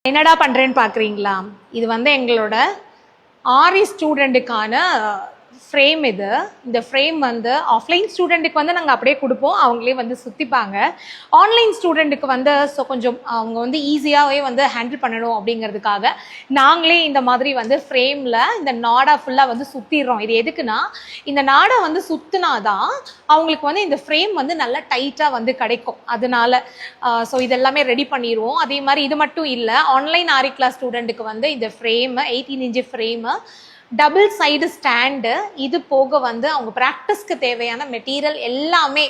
என்னடா பண்றேன்னு பாக்குறீங்களா? இது வந்து எங்களோட ஆரி ஸ்டூடெண்ட்டுக்கான ஃப்ரேம். இந்த ஃப்ரேம் வந்து ஆஃப்லைன் ஸ்டூடெண்ட்டுக்கு வந்து நாங்கள் அப்படியே கொடுப்போம், அவங்களே வந்து சுற்றிப்பாங்க. ஆன்லைன் ஸ்டூடெண்ட்டுக்கு வந்து கொஞ்சம் அவங்க வந்து ஈஸியாகவே வந்து ஹேண்டில் பண்ணணும் அப்படிங்கிறதுக்காக நாங்களே இந்த மாதிரி வந்து ஃப்ரேமில் இந்த நாடா ஃபுல்லாக வந்து சுற்றிடுறோம். இது எதுக்குன்னா, இந்த நாடை வந்து சுற்றினாதான் அவங்களுக்கு வந்து இந்த ஃப்ரேம் வந்து நல்லா டைட்டாக வந்து கிடைக்கும். அதனால ஸோ இதெல்லாமே ரெடி பண்ணிடுவோம். அதே மாதிரி இது மட்டும் இல்லை, ஆன்லைன் ஆரி கிளாஸ் ஸ்டூடெண்ட்டுக்கு வந்து இந்த frame 18 inch frame, double side stand, இது போக வந்து அவங்க ப்ராக்டிஸ்க்கு தேவையான மெட்டீரியல் எல்லாமே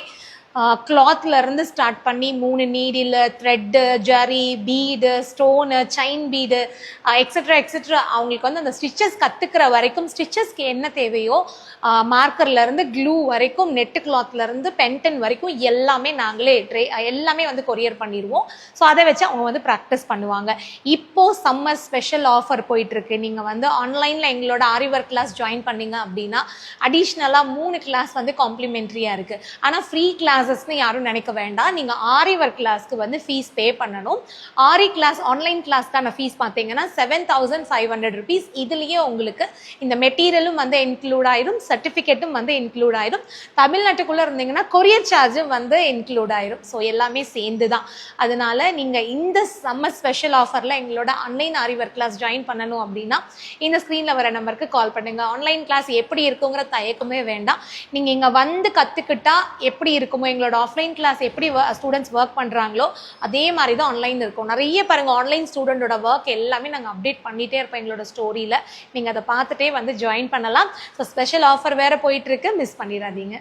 கிளாத்ல இருந்து ஸ்டார்ட் பண்ணி 3 needle, thread, zari, bead, stone, chain bead, etcetera etcetera அவங்களுக்கு வந்து அந்த ஸ்டிச்சஸ் கற்றுக்கிற வரைக்கும், ஸ்டிச்சஸ்க்கு என்ன தேவையோ மார்க்கர்ல இருந்து க்ளூ வரைக்கும், நெட்டு கிளாத்ல இருந்து பென்டன் வரைக்கும் எல்லாமே நாங்களே எல்லாமே வந்து கொரியர் பண்ணிடுவோம். ஸோ அதை வச்சு அவங்க வந்து ப்ராக்டிஸ் பண்ணுவாங்க. இப்போ சம்மர் ஸ்பெஷல் ஆஃபர் போயிட்டு இருக்கு. நீங்க வந்து ஆன்லைன்ல எங்களோட ஆரி ஒர்க் கிளாஸ் ஜாயின் பண்ணீங்க அப்படின்னா அடிஷ்னலாக 3 கிளாஸ் வந்து காம்ப்ளிமெண்ட்ரியா இருக்கு. ஆனால் ஃப்ரீ கிளாஸஸ்ன்னு யாரும் நினைக்க வேண்டாம். நீங்க ஆரி ஒர்க் கிளாஸ்க்கு வந்து ஃபீஸ் பே பண்ணணும். ஆரி கிளாஸ் ஆன்லைன் கிளாஸ்க்கான ஃபீஸ் பார்த்தீங்கன்னா 7500 rupees. இதுலயே உங்களுக்கு இந்த மெட்டீரியலும் வந்து இன்க்ளூட் ஆயிடும், சர்டிஃபிகேட்டும் வந்து இன்க்ளூட் ஆயிடும். தமிழ்நாட்டுக்குள்ள இருந்தீங்கன்னா கொரியர் சார்ஜும் வந்து இன்க்ளூட் ஆயிடும். ஸோ எல்லாமே சேர்ந்து தான். அதனால நீங்க இந்த சம்மர் ஸ்பெஷல் ஆஃபர்ல எங்களோட ஆன்லைன் ஆரி ஒர்க் கிளாஸ் ஜாயின் பண்ணணும் அப்படின்னா இந்த ஸ்க்ரீன்ல வர நம்பருக்கு கால் பண்ணுங்க. ஆன்லைன் கிளாஸ் எப்படி இருக்குங்கிற தயக்கமே வேண்டாம். நீங்க இங்க வந்து கத்துக்கிட்டா எப்படி இருக்குமோ, எங்களோட ஆஃப்லைன் கிளாஸ் எப்படி ஸ்டூடெண்ட்ஸ் ஒர்க் பண்றாங்களோ அதே மாதிரி தான் ஆன்லைன் இருக்கும். நிறைய பாருங்க, ஆன்லைன் ஸ்டூடெண்டோட ஒர்க் எல்லாமே நாங்கள் அப்டேட் பண்ணிட்டே இருப்போம் எங்களோட ஸ்டோரியில. நீங்க அதை பார்த்துட்டே வந்து ஜாயின் பண்ணலாம். ஸோ ஸ்பெஷல் ஆஃபர் வேற போயிட்டு இருக்கு, மிஸ் பண்ணிடாதீங்க.